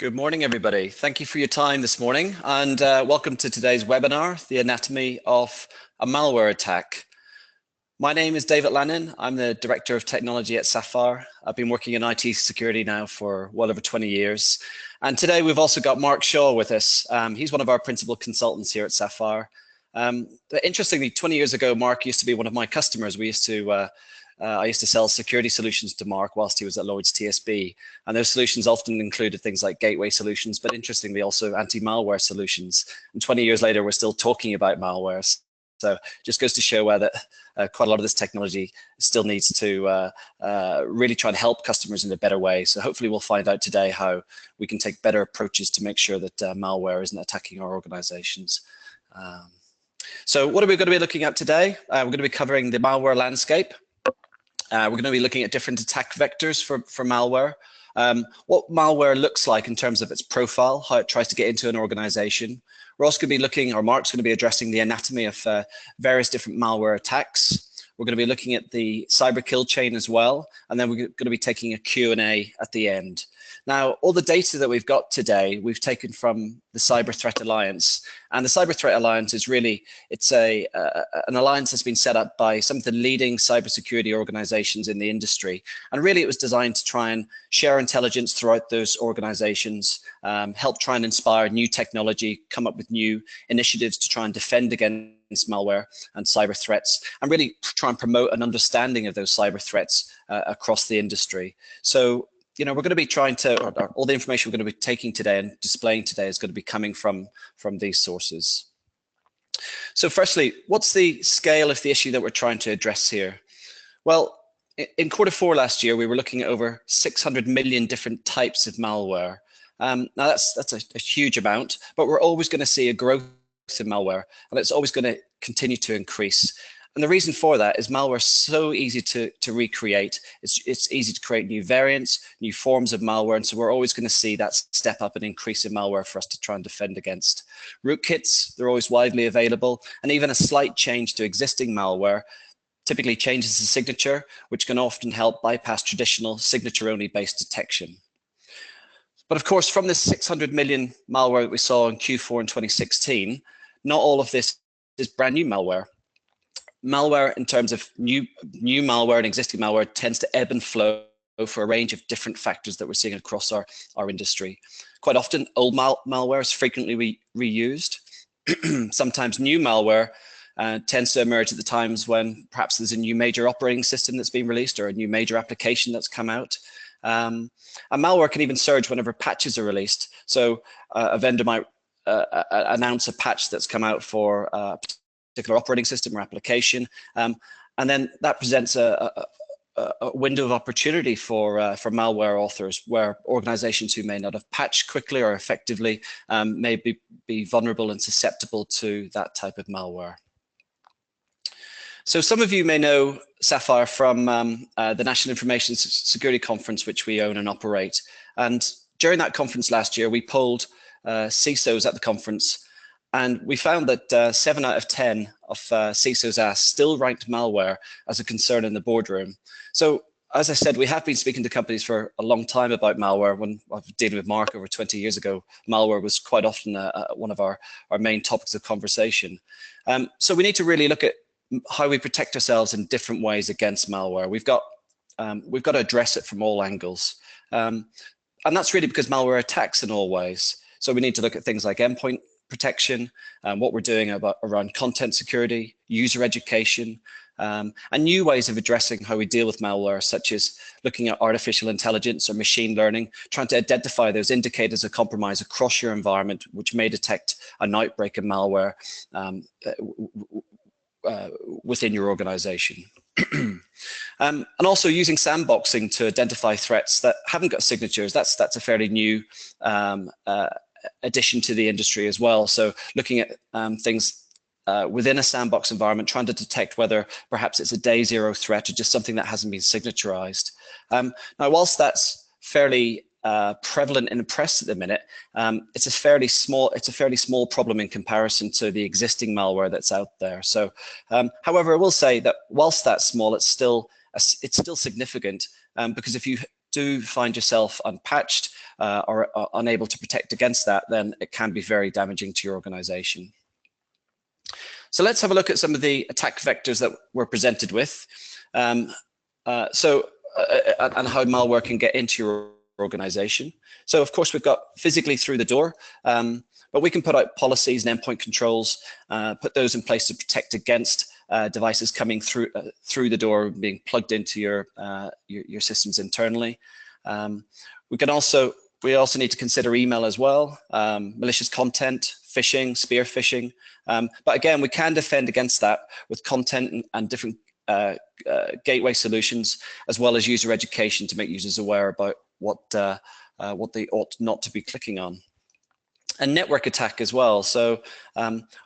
Good morning, everybody. Thank you for your time this morning, and welcome to today's webinar, The Anatomy of a Malware Attack. My name is David Lannin. I'm the Director of Technology at Sapphire. I've been working in IT security now for well over 20 years. And today we've also got Mark Shaw with us. He's one of our principal consultants here at Sapphire. Interestingly, 20 years ago, Mark used to be one of my customers. I used to sell security solutions to Mark whilst he was at Lloyd's TSB. And those solutions often included things like gateway solutions, but interestingly also anti-malware solutions. And 20 years later, we're still talking about malware. So just goes to show that quite a lot of this technology still needs to really try and help customers in a better way. So hopefully we'll find out today how we can take better approaches to make sure that malware isn't attacking our organizations. So what are we going to be looking at today? We're going to be covering the malware landscape. We're going to be looking at different attack vectors for malware, what malware looks like in terms of its profile, how it tries to get into an organization. We're also going to be looking, or Mark's going to be addressing the anatomy of various different malware attacks. We're going to be looking at the Cyberkill chain as well, and then we're going to be taking a Q&A at the end. Now, all the data that we've got today, we've taken from the Cyber Threat Alliance. And the Cyber Threat Alliance is really, it's an alliance that's been set up by some of the leading cybersecurity organizations in the industry. And really, it was designed to try and share intelligence throughout those organizations, help try and inspire new technology, come up with new initiatives to try and defend against malware and cyber threats, and really try and promote an understanding of those cyber threats across the industry. So, you know, we're going to be trying to, all the information we're going to be taking today and displaying today is going to be coming from these sources. So firstly, what's the scale of the issue that we're trying to address here? Well, in Q4 last year, we were looking at over 600 million different types of malware. Now that's a huge amount, but we're always going to see a growth in malware, and it's always going to continue to increase. And the reason for that is malware is so easy to recreate. It's easy to create new variants, new forms of malware, and so we're always going to see that step up and increase in malware for us to try and defend against. Rootkits, they're always widely available, and even a slight change to existing malware typically changes the signature, which can often help bypass traditional signature-only based detection. But of course, from this 600 million malware that we saw in Q4 in 2016, not all of this is brand new malware. Malware, in terms of new malware and existing malware, tends to ebb and flow for a range of different factors that we're seeing across our industry. Quite often, old malware is frequently reused. Sometimes new malware tends to emerge at the times when perhaps there's a new major operating system that's been released or a new major application that's come out. And malware can even surge whenever patches are released. So a vendor might announce a patch that's come out for particular operating system or application, and then that presents a window of opportunity for malware authors, where organizations who may not have patched quickly or effectively may be vulnerable and susceptible to that type of malware. So some of you may know Sapphire from the National Information Security Conference, which we own and operate. And during that conference last year, we polled CISOs at the conference, and we found that 7 out of 10 of CISOs asked still ranked malware as a concern in the boardroom. So as I said, we have been speaking to companies for a long time about malware. When I was dealing with Mark over 20 years ago, malware was quite often one of our main topics of conversation. So we need to really look at how we protect ourselves in different ways against malware. We've got to address it from all angles. And that's really because malware attacks in all ways. So we need to look at things like endpoint protection, what we're doing around content security, user education, and new ways of addressing how we deal with malware, such as looking at artificial intelligence or machine learning, trying to identify those indicators of compromise across your environment, which may detect an outbreak of malware within your organization. And also using sandboxing to identify threats that haven't got signatures. That's a fairly new addition to the industry as well. So looking at things within a sandbox environment, trying to detect whether perhaps it's a day zero threat or just something that hasn't been signaturized. Now, whilst that's fairly prevalent in the press at the minute, it's a fairly small problem in comparison to the existing malware that's out there. So, however, I will say that whilst that's small, it's still significant, because if you do find yourself unpatched or unable to protect against that, then it can be very damaging to your organization. So let's have a look at some of the attack vectors that we're presented with. And how malware can get into your organization. So of course we've got physically through the door, but we can put out policies and endpoint controls, put those in place to protect against devices coming through the door, being plugged into your systems internally. We also need to consider email as well, malicious content, phishing, spear phishing. But again, we can defend against that with content and different gateway solutions, as well as user education to make users aware about what they ought not to be clicking on. And network attack as well. So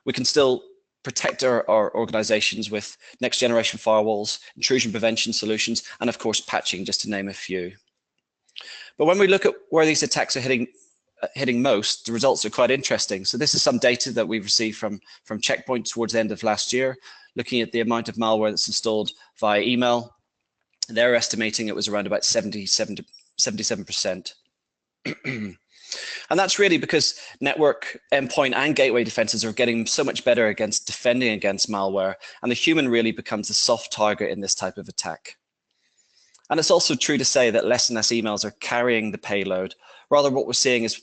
we can still protect our organizations with next generation firewalls, intrusion prevention solutions, and of course patching, just to name a few. But when we look at where these attacks are hitting most, the results are quite interesting. So this is some data that we've received from Checkpoint towards the end of last year, looking at the amount of malware that's installed via email. They're estimating it was around about 77%. And that's really because network, endpoint, and gateway defenses are getting so much better against defending against malware, and the human really becomes the soft target in this type of attack. And it's also true to say that less and less emails are carrying the payload. Rather, what we're seeing is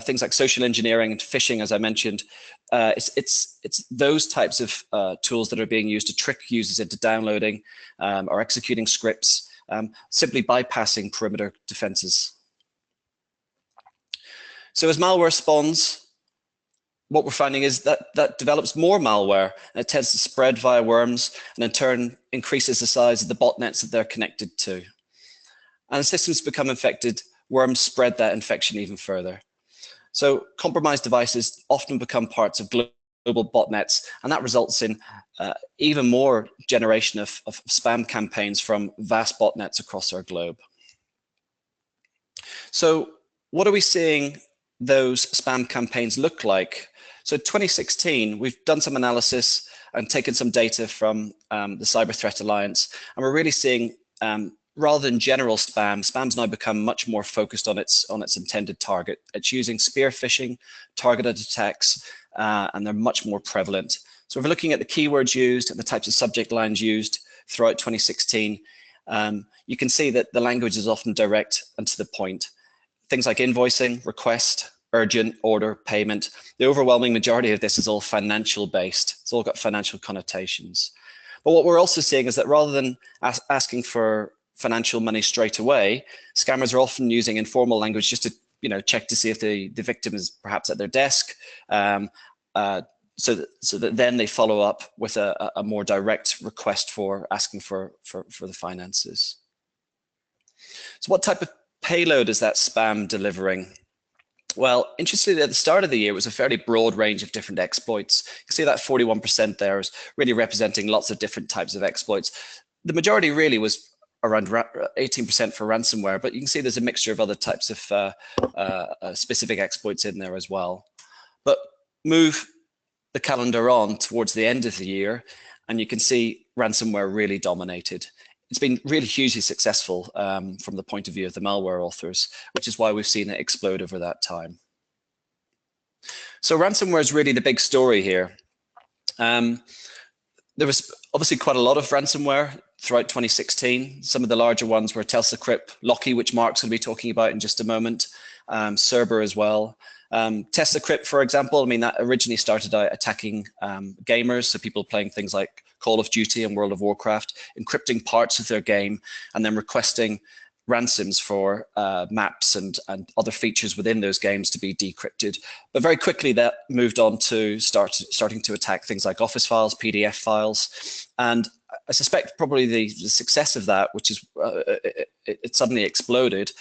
things like social engineering and phishing, as I mentioned. It's those types of tools that are being used to trick users into downloading or executing scripts, simply bypassing perimeter defenses. So as malware spawns, what we're finding is that develops more malware, and it tends to spread via worms, and in turn increases the size of the botnets that they're connected to. And as systems become infected, worms spread that infection even further. So compromised devices often become parts of global botnets, and that results in even more generation of spam campaigns from vast botnets across our globe. So what are we seeing those spam campaigns look like? So 2016, we've done some analysis and taken some data from the Cyber Threat Alliance, and we're really seeing rather than general spam's now become much more focused on its intended target. It's using spear phishing, targeted attacks, and they're much more prevalent. So if we're looking at the keywords used and the types of subject lines used throughout 2016, you can see that the language is often direct and to the point. Things like invoicing, request, urgent, order, payment. The overwhelming majority of this is all financial based. It's all got financial connotations. But what we're also seeing is that rather than asking for financial money straight away, scammers are often using informal language just to check to see if the victim is perhaps at their desk, so that then they follow up with a more direct request for asking for the finances. So what type of payload is that spam delivering? Well, interestingly, at the start of the year, it was a fairly broad range of different exploits. You can see that 41% there is really representing lots of different types of exploits. The majority really was around 18% for ransomware, but you can see there's a mixture of other types of specific exploits in there as well. But move the calendar on towards the end of the year, and you can see ransomware really dominated. It's been really hugely successful from the point of view of the malware authors, which is why we've seen it explode over that time. So ransomware is really the big story here. There was obviously quite a lot of ransomware throughout 2016. Some of the larger ones were TelsaCrypt, Loki, which Mark's going to be talking about in just a moment, Cerber as well. TelsaCrypt, for example, I mean, that originally started out attacking gamers, so people playing things like Call of Duty and World of Warcraft, encrypting parts of their game and then requesting ransoms for maps and other features within those games to be decrypted. But very quickly that moved on to starting to attack things like Office files, PDF files. And I suspect probably the success of that, which is it suddenly exploded.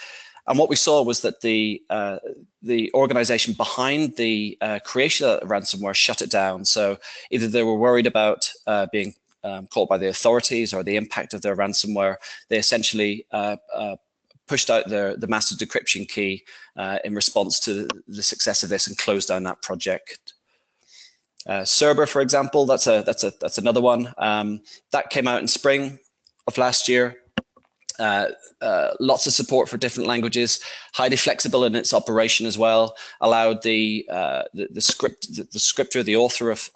And what we saw was that the organization behind the creation of ransomware shut it down. So either they were worried about being caught by the authorities or the impact of their ransomware. They essentially pushed out the master decryption key in response to the success of this and closed down that project. Cerber, for example, that's another one that came out in spring of last year. Lots of support for different languages, highly flexible in its operation as well, allowed the scripter, the author of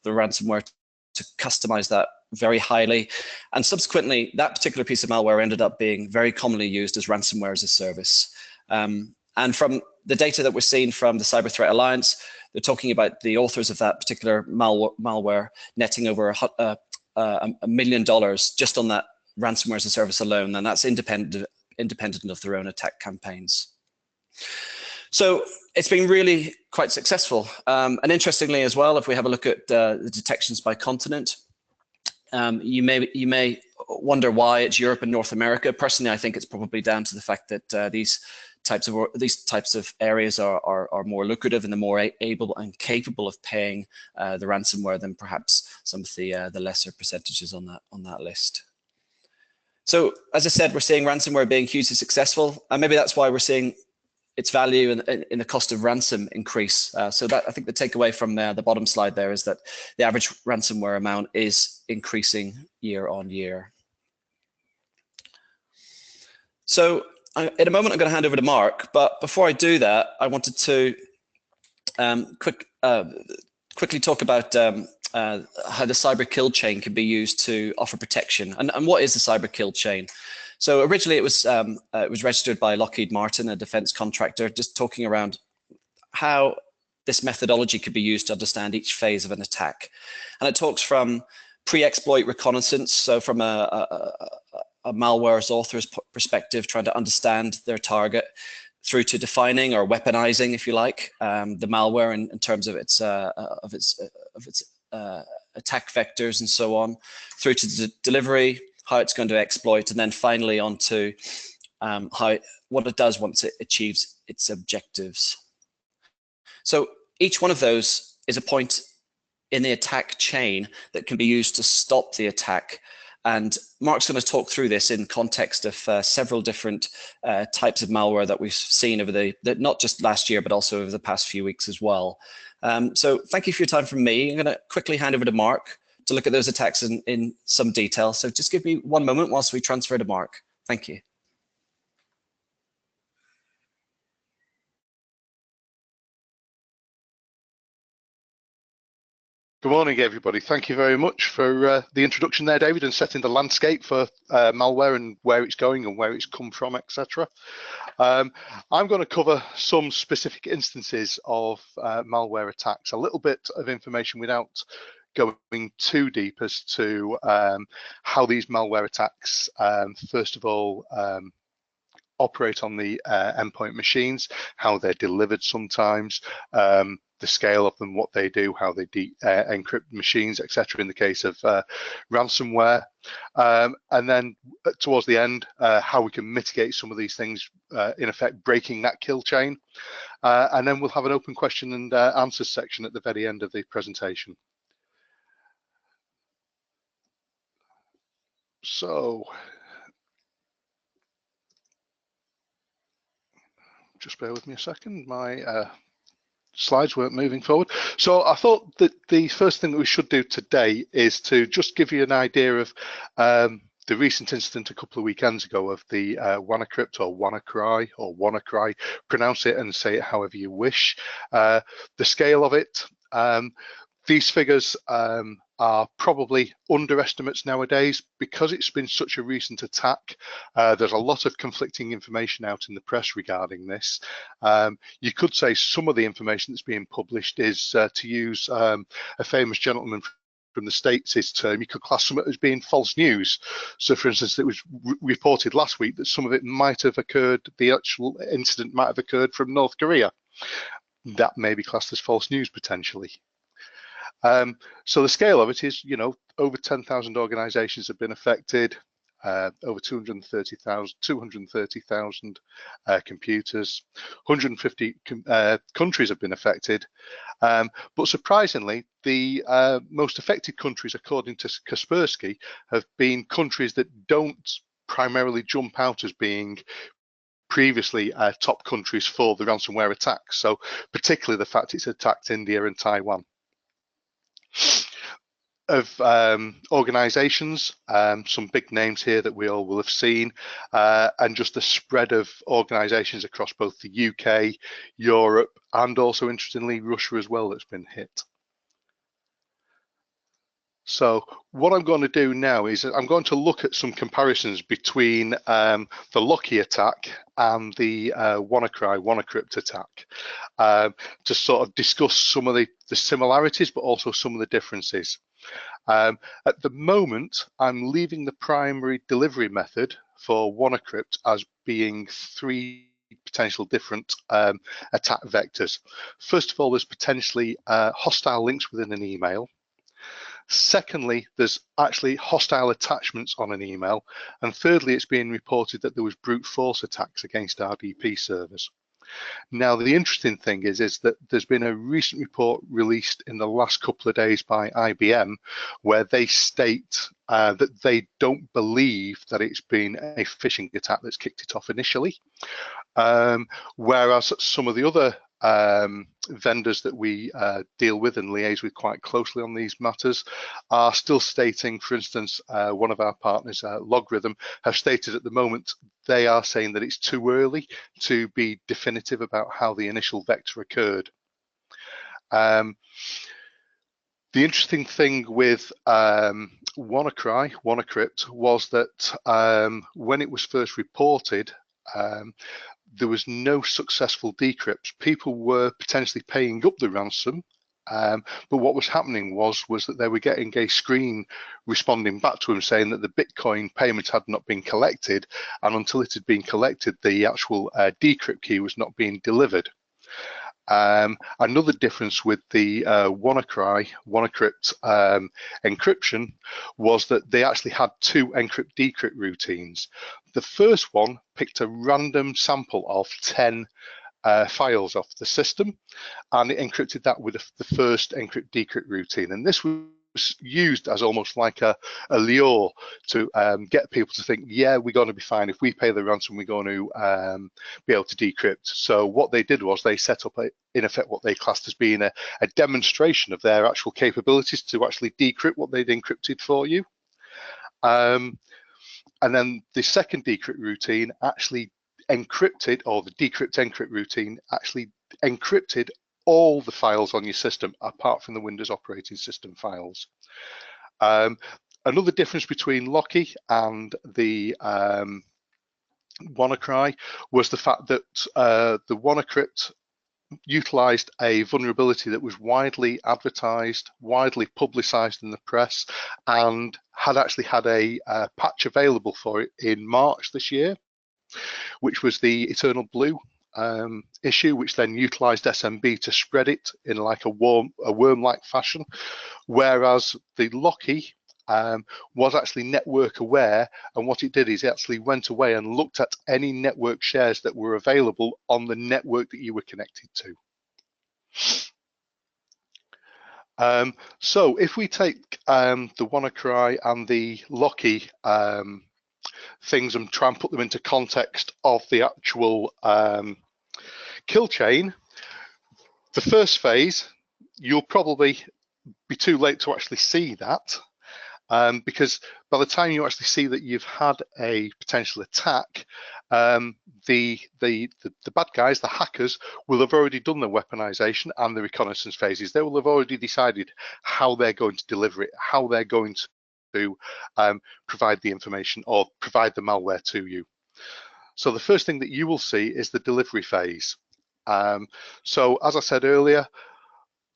the ransomware, to customize that very highly. And subsequently, that particular piece of malware ended up being very commonly used as ransomware as a service. And from the data that we're seeing from the Cyber Threat Alliance, they're talking about the authors of that particular malware netting over $1 million just on that ransomware as a service alone, and that's independent of their own attack campaigns. So it's been really quite successful. And interestingly as well, if we have a look at the detections by continent, you may wonder why it's Europe and North America. Personally, I think it's probably down to the fact that these types of areas are more lucrative and they're more able and capable of paying the ransomware than perhaps some of the lesser percentages on that list. So as I said, we're seeing ransomware being hugely successful, and maybe that's why we're seeing its value in the cost of ransom increase. So that, I think the takeaway from the bottom slide there is that the average ransomware amount is increasing year on year. So in a moment, I'm going to hand over to Mark, but before I do that, I wanted to quickly talk about how the Cyberkill chain can be used to offer protection. And what is the Cyberkill chain? So originally it was registered by Lockheed Martin, a defense contractor, just talking around how this methodology could be used to understand each phase of an attack. And it talks from pre-exploit reconnaissance, so from a malware's author's perspective, trying to understand their target, through to defining or weaponizing, if you like, the malware in terms of its attack vectors and so on, through to the delivery, how it's going to exploit, and then finally onto what it does once it achieves its objectives. So each one of those is a point in the attack chain that can be used to stop the attack. And Mark's going to talk through this in context of several different types of malware that we've seen over not just last year, but also over the past few weeks as well. So thank you for your time from me. I'm going to quickly hand over to Mark to look at those attacks in some detail. So just give me one moment whilst we transfer to Mark. Thank you. Good morning, everybody. Thank you very much for the introduction there, David, and setting the landscape for malware and where it's going and where it's come from, etc. I'm going to cover some specific instances of malware attacks, a little bit of information without going too deep as to how these malware attacks, first of all, operate on the endpoint machines, how they're delivered sometimes, the scale of them, what they do, how they encrypt machines, etc. in the case of ransomware. And then towards the end, how we can mitigate some of these things, in effect breaking that kill chain. And then we'll have an open question and answers section at the very end of the presentation. So, just bear with me a second. My slides weren't moving forward. So I thought that the first thing that we should do today is to just give you an idea of the recent incident a couple of weekends ago of the WannaCrypt or WannaCry, pronounce it and say it however you wish. The scale of it, these figures are probably underestimates nowadays because it's been such a recent attack. There's a lot of conflicting information out in the press regarding this. You could say some of the information that's being published is, to use a famous gentleman from the States, his term, you could class some of it as being false news. So for instance, it was reported last week that some of it might have occurred, the actual incident might have occurred from North Korea. That may be classed as false news potentially. So the scale of it is, you know, over 10,000 organizations have been affected, over 230,000 computers, 150 countries have been affected. But surprisingly, the most affected countries, according to Kaspersky, have been countries that don't primarily jump out as being previously top countries for the ransomware attacks. So particularly the fact it's attacked India and Taiwan. organizations, some big names here that we all will have seen, and just the spread of organizations across both the UK, Europe, and also interestingly Russia as well that's been hit. So what I'm going to do now is I'm going to look at some comparisons between the Loki attack and the WannaCrypt attack to sort of discuss some of the similarities, but also some of the differences. At the moment, I'm leaving the primary delivery method for WannaCrypt as being 3 potential different attack vectors. First of all, there's potentially hostile links within an email. Secondly, there's actually hostile attachments on an email. And thirdly, it's being reported that there was brute force attacks against RDP servers. Now, the interesting thing is that there's been a recent report released in the last couple of days by IBM where they state that they don't believe that it's been a phishing attack that's kicked it off initially, whereas some of the other vendors that we deal with and liaise with quite closely on these matters are still stating, for instance, one of our partners, Logarithm, have stated at the moment they are saying that it's too early to be definitive about how the initial vector occurred. The interesting thing with WannaCrypt was that when it was first reported, there was no successful decrypts. People were potentially paying up the ransom, but what was happening was that they were getting a screen responding back to them saying that the Bitcoin payment had not been collected, and until it had been collected, the actual decrypt key was not being delivered. Another difference with the WannaCrypt encryption was that they actually had 2 encrypt-decrypt routines. The first one picked a random sample of 10 files off the system, and it encrypted that with the first encrypt-decrypt routine. And this was used as almost like a lure to get people to think, yeah, we're going to be fine. If we pay the ransom, we're going to be able to decrypt. So what they did was they set up, in effect, what they classed as being a demonstration of their actual capabilities to actually decrypt what they'd encrypted for you. And then the second decrypt routine actually encrypted, or the decrypt encrypt routine actually encrypted all the files on your system apart from the Windows operating system files. Another difference between Loki and the WannaCry was the fact that the WannaCrypt utilized a vulnerability that was widely advertised, widely publicized in the press, and had actually had a patch available for it in March this year, which was the Eternal Blue issue, which then utilized SMB to spread it in like a worm-like fashion, whereas the Loki was actually network aware, and what it did is it actually went away and looked at any network shares that were available on the network that you were connected to. So if we take the WannaCry and the Loki things and try and put them into context of the actual kill chain, the first phase, you'll probably be too late to actually see that, because by the time you actually see that you've had a potential attack, the bad guys, the hackers, will have already done the weaponization and the reconnaissance phases. They will have already decided how they're going to deliver it, how they're going to provide the information or provide the malware to you. So the first thing that you will see is the delivery phase. So as I said earlier,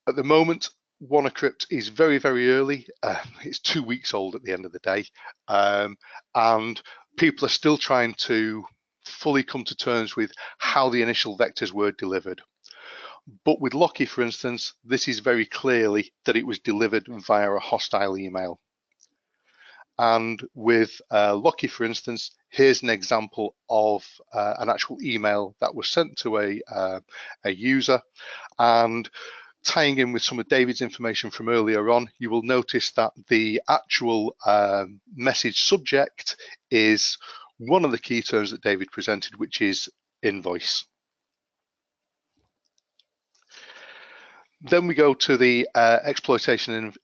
at the moment, WannaCrypt is very, very early. It's 2 weeks old at the end of the day, and people are still trying to fully come to terms with how the initial vectors were delivered. But with Loki, for instance, this is very clearly that it was delivered via a hostile email. And with Loki, for instance, here's an example of an actual email that was sent to a user. And tying in with some of David's information from earlier on, you will notice that the actual message subject is one of the key terms that David presented, which is invoice. Then we go to the exploitation and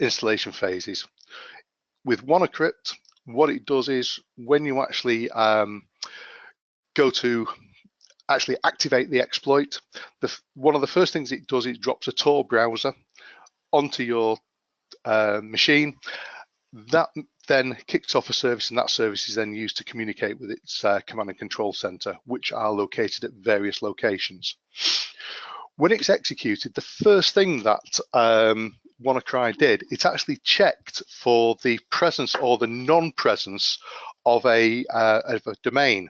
installation phases. With WannaCrypt, what it does is when you actually go to actually activate the exploit, one of the first things it does is drops a Tor browser onto your machine. That then kicks off a service, and that service is then used to communicate with its command and control center, which are located at various locations. When it's executed, the first thing that WannaCry did, it actually checked for the presence or the non-presence of a domain.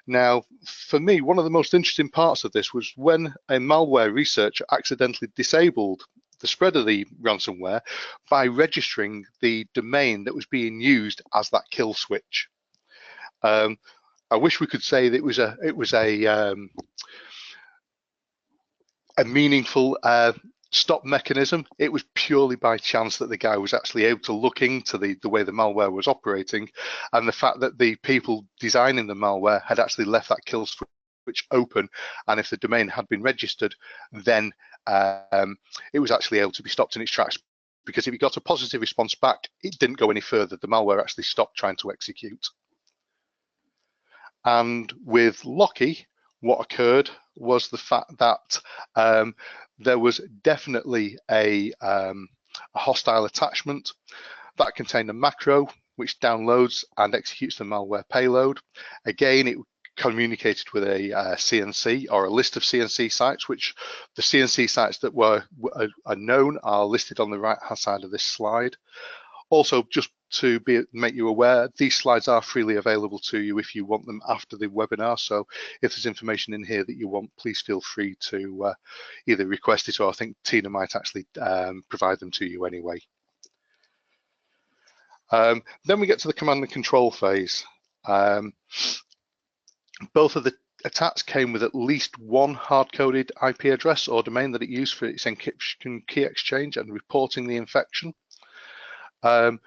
Now, for me, one of the most interesting parts of this was when a malware researcher accidentally disabled the spread of the ransomware by registering the domain that was being used as that kill switch. I wish we could say that it was a meaningful stop mechanism. It was purely by chance that the guy was actually able to look into the way the malware was operating, and the fact that the people designing the malware had actually left that kill switch open, and if the domain had been registered, then it was actually able to be stopped in its tracks, because if it got a positive response back, it didn't go any further. The malware actually stopped trying to execute. And with Loki, what occurred was the fact that there was definitely a hostile attachment that contained a macro which downloads and executes the malware payload. Again, it communicated with a CNC or a list of CNC sites, which the CNC sites that are known are listed on the right hand side of this slide. Also, just to make you aware, these slides are freely available to you if you want them after the webinar. So if there's information in here that you want, please feel free to either request it, or I think Tina might actually provide them to you anyway. Then we get to the command and control phase. Both of the attacks came with at least one hard-coded IP address or domain that it used for its encryption key exchange and reporting the infection. And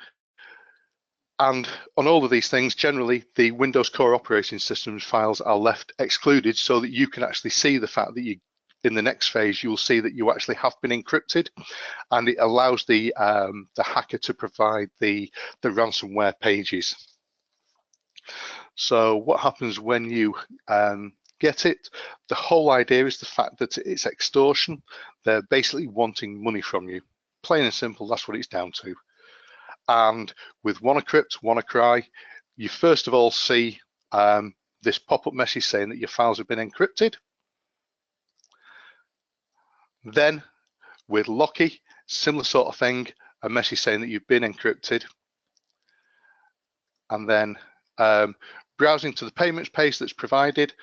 on all of these things, generally, the Windows Core operating systems files are left excluded so that you can actually see the fact that in the next phase, you will see that you actually have been encrypted, and it allows the hacker to provide the ransomware pages. So what happens when you get it? The whole idea is the fact that it's extortion. They're basically wanting money from you. Plain and simple, that's what it's down to. And with WannaCrypt, WannaCry, you first of all see this pop-up message saying that your files have been encrypted. Then with Loki, similar sort of thing, a message saying that you've been encrypted. And then browsing to the payments page that's provided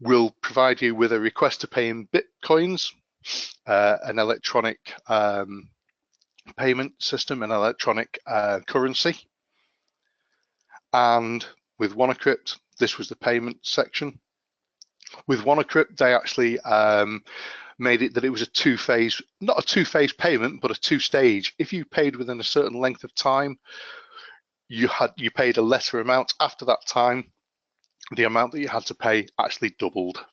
will provide you with a request to pay in Bitcoins, an electronic payment system, an electronic currency. And with WannaCrypt, this was the payment section. With WannaCrypt, they actually made it that it was a two-phase, not a two-phase payment, but a two-stage. If you paid within a certain length of time, you paid a lesser amount. After that time, the amount that you had to pay actually doubled.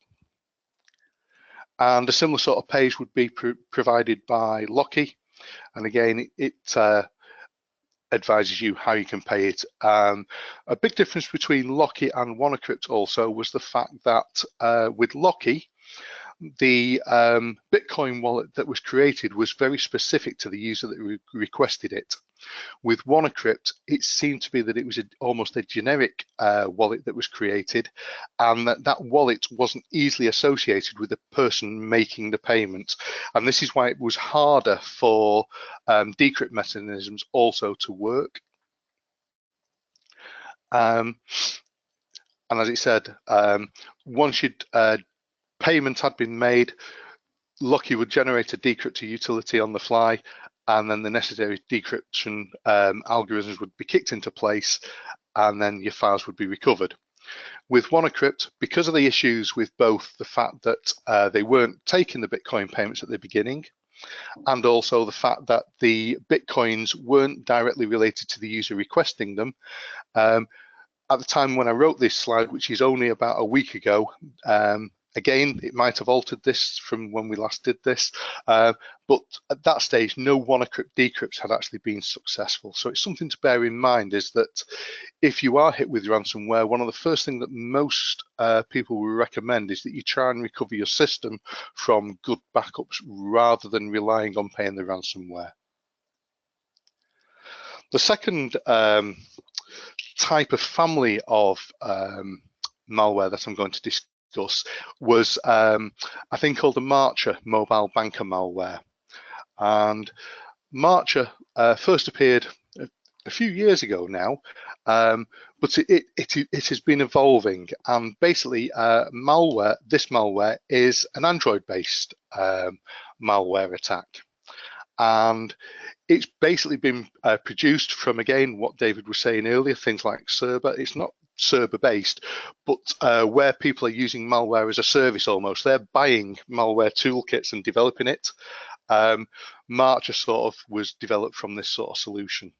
And a similar sort of page would be provided by Loki. And again, it advises you how you can pay it. A big difference between Loki and WannaCrypt also was the fact that with Loki, the Bitcoin wallet that was created was very specific to the user that requested it. With WannaCrypt, it seemed to be that it was almost a generic wallet that was created, and that wallet wasn't easily associated with the person making the payment. And this is why it was harder for decrypt mechanisms also to work. And as it said, once payment had been made, Loki would generate a decryptor utility on the fly, and then the necessary decryption algorithms would be kicked into place, and then your files would be recovered. With WannaCrypt, because of the issues with both the fact that they weren't taking the Bitcoin payments at the beginning, and also the fact that the Bitcoins weren't directly related to the user requesting them, at the time when I wrote this slide, which is only about a week ago, Again, it might have altered this from when we last did this, but at that stage, no WannaCrypt decrypts had actually been successful. So it's something to bear in mind, is that if you are hit with ransomware, one of the first things that most people will recommend is that you try and recover your system from good backups rather than relying on paying the ransomware. The second type of family of malware that I'm going to discuss was a thing called the Marcher mobile banker malware. And Marcher first appeared a few years ago now, but it has been evolving. And basically, this malware is an Android-based malware attack. And it's basically been produced from, again, what David was saying earlier, things like Cerber. It's not Cerber based, but where people are using malware as a service almost. They're buying malware toolkits and developing it. Marcher sort of was developed from this sort of solution.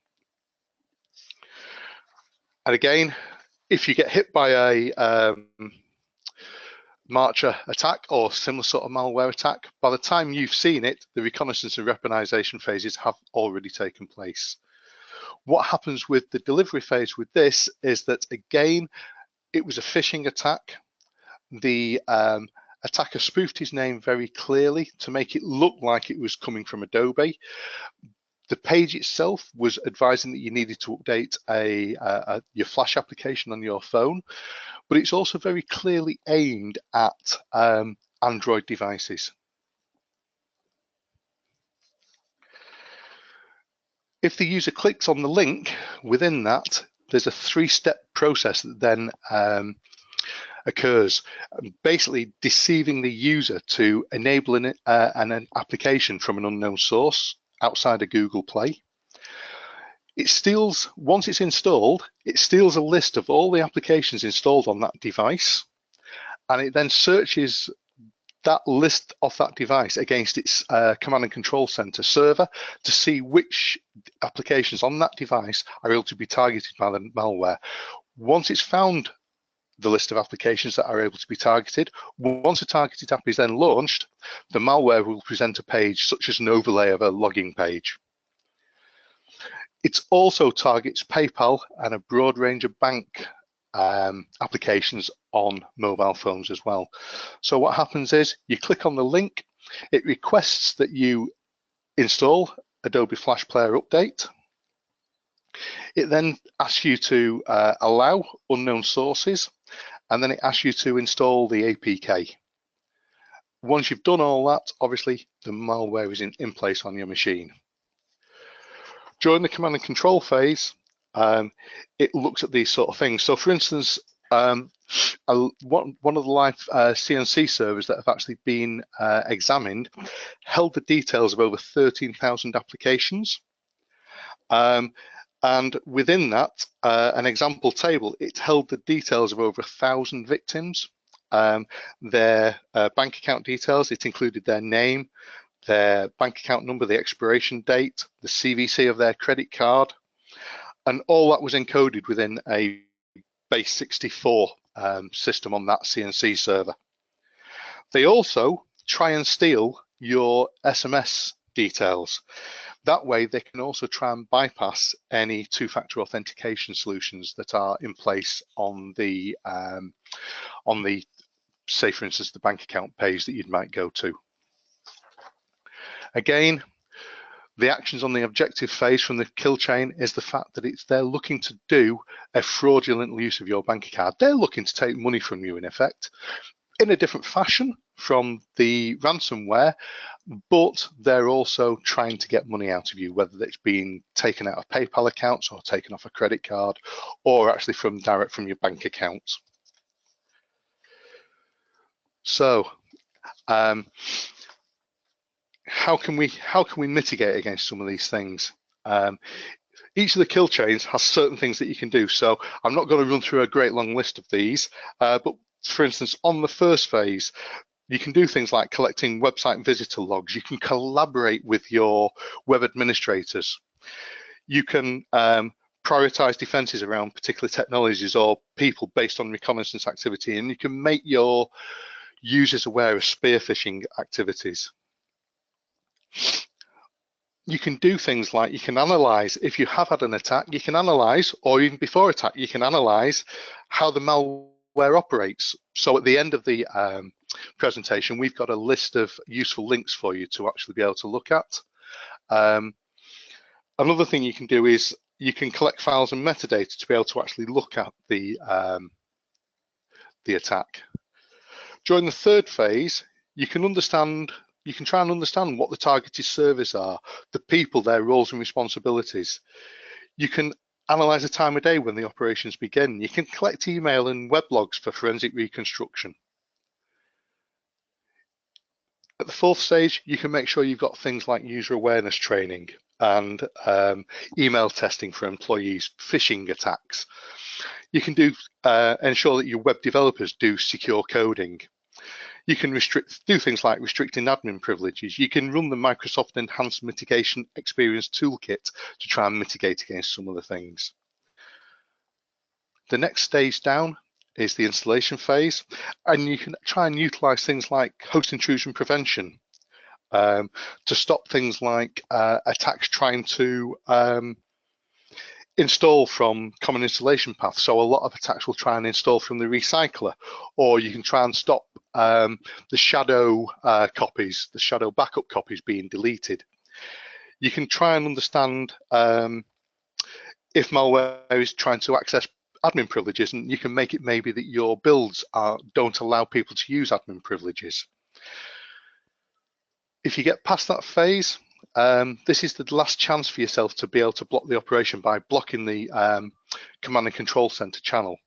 And again, if you get hit by a Marcher attack or similar sort of malware attack, by the time you've seen it, the reconnaissance and weaponization phases have already taken place. What happens with the delivery phase with this is that, again, it was a phishing attack. The attacker spoofed his name very clearly to make it look like it was coming from Adobe. The page itself was advising that you needed to update your Flash application on your phone, but it's also very clearly aimed at Android devices. If the user clicks on the link within that, there's a three-step process that then occurs, basically deceiving the user to enable an application from an unknown source outside of Google Play. It steals, once it's installed, it steals a list of all the applications installed on that device, and it then searches that list of that device against its command and control center server to see which applications on that device are able to be targeted by the malware. Once it's found the list of applications that are able to be targeted, once a targeted app is then launched, the malware will present a page such as an overlay of a login page. It also targets PayPal and a broad range of bank applications on mobile phones as well. So what happens is you click on the link, it requests that you install Adobe Flash Player Update. It then asks you to allow unknown sources, and then it asks you to install the APK. Once you've done all that, obviously the malware is in place on your machine. During the command and control phase, it looks at these sort of things. So for instance, one of the live CNC servers that have actually been examined held the details of over 13,000 applications. And within that, an example table, it held the details of over 1,000 victims, their bank account details. It included their name, their bank account number, the expiration date, the CVC of their credit card, and all that was encoded within a base 64 system on that CNC server. They also try and steal your SMS details. That way they can also try and bypass any two-factor authentication solutions that are in place on the say for instance the bank account page that you might go to. Again, the actions on the objective phase from the kill chain is the fact that they're looking to do a fraudulent use of your bank account. They're looking to take money from you in effect, in a different fashion from the ransomware, but they're also trying to get money out of you, whether it's being taken out of PayPal accounts or taken off a credit card, or actually direct from your bank account. So, how can we mitigate against some of these things? Each of the kill chains has certain things that you can do. So I'm not going to run through a great long list of these, but for instance, on the first phase, you can do things like collecting website visitor logs. You can collaborate with your web administrators. You can prioritize defenses around particular technologies or people based on reconnaissance activity, and you can make your users aware of spear phishing activities. You can do things like you can analyze, if you have had an attack, you can analyze, or even before attack, you can analyze how the malware operates. So at the end of the presentation, we've got a list of useful links for you to actually be able to look at. Another thing you can do is you can collect files and metadata to be able to actually look at the attack. During the third phase, you can try and understand what the targeted servers are, the people, their roles and responsibilities. You can analyze the time of day when the operations begin. You can collect email and web logs for forensic reconstruction. At the fourth stage, you can make sure you've got things like user awareness training and email testing for employees, phishing attacks. You can ensure that your web developers do secure coding. You can do things like restricting admin privileges. You can run the Microsoft Enhanced Mitigation Experience Toolkit to try and mitigate against some of the things. The next stage down is the installation phase, and you can try and utilize things like host intrusion prevention to stop things like attacks trying to install from common installation paths. So a lot of attacks will try and install from the recycler, or you can try and stop the shadow copies, the shadow backup copies being deleted. You can try and understand if malware is trying to access admin privileges, and you can make it maybe that your builds don't allow people to use admin privileges. If you get past that phase, this is the last chance for yourself to be able to block the operation by blocking the command and control center channel.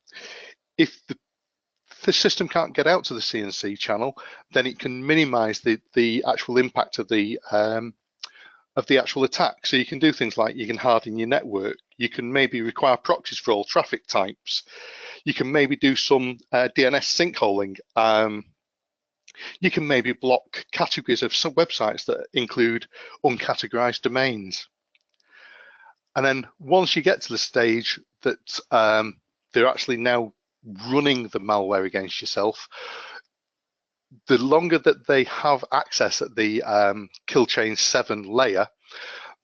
If the system can't get out to the CNC channel, then it can minimize the actual impact of the actual attack. So you can do things like you can harden your network. You can maybe require proxies for all traffic types. You can maybe do some DNS sinkholing. You can maybe block categories of some websites that include uncategorized domains. And then once you get to the stage that they're actually now running the malware against yourself, the longer that they have access at the kill chain 7 layer,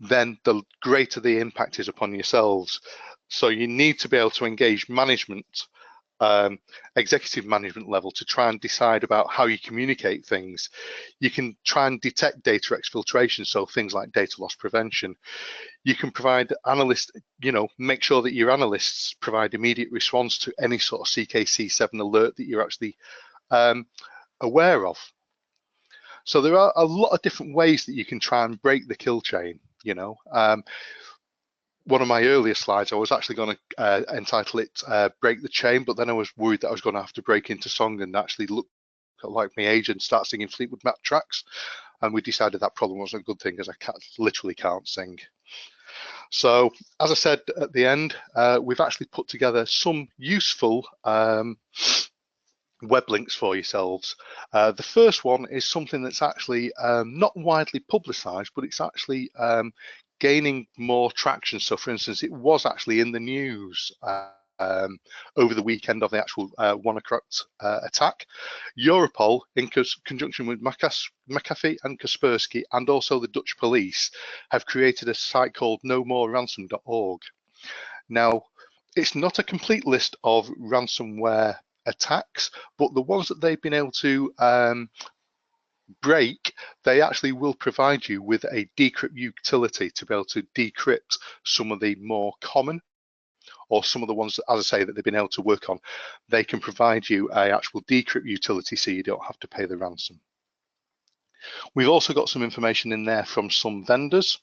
then the greater the impact is upon yourselves. So you need to be able to engage management, executive management level, to try and decide about how you communicate things. You can try and detect data exfiltration, so things like data loss prevention. You can provide analysts, make sure that your analysts provide immediate response to any sort of CKC7 alert that you're actually aware of. So there are a lot of different ways that you can try and break the kill chain. One of my earlier slides, I was actually going to entitle it Break the Chain, but then I was worried that I was going to have to break into song and actually look like my age and start singing Fleetwood Mac tracks. And we decided that probably wasn't a good thing, because I literally can't sing. So as I said at the end, we've actually put together some useful web links for yourselves. The first one is something that's actually not widely publicized, but it's actually gaining more traction. So for instance, it was actually in the news over the weekend of the actual WannaCrypt attack. Europol, in conjunction with McAfee and Kaspersky, and also the Dutch police, have created a site called nomoreransom.org. Now, it's not a complete list of ransomware attacks, but the ones that they've been able to break, they actually will provide you with a decrypt utility to be able to decrypt some of the more common, or some of the ones, as I say, that they've been able to work on. They can provide you an actual decrypt utility, so you don't have to pay the ransom. We've also got some information in there from some vendors.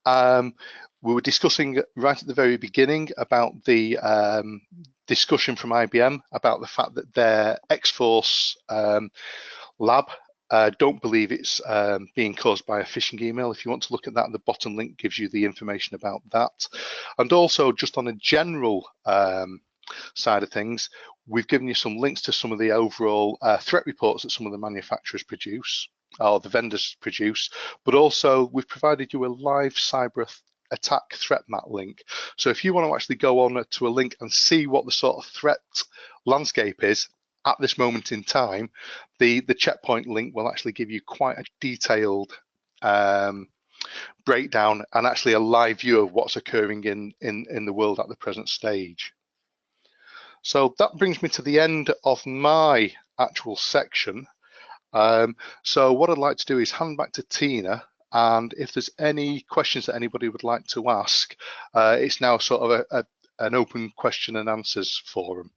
We were discussing right at the very beginning about the discussion from IBM about the fact that their X-Force lab don't believe it's being caused by a phishing email. If you want to look at that, the bottom link gives you the information about that. And also, just on a general side of things, we've given you some links to some of the overall threat reports that some of the manufacturers produce, or the vendors produce, but also we've provided you a live cyber attack threat map link. So if you want to actually go on to a link and see what the sort of threat landscape is at this moment in time, the checkpoint link will actually give you quite a detailed breakdown and actually a live view of what's occurring in the world at the present stage. So that brings me to the end of my actual section. So what I'd like to do is hand back to Tina, and if there's any questions that anybody would like to ask, it's now sort of an open question and answers forum.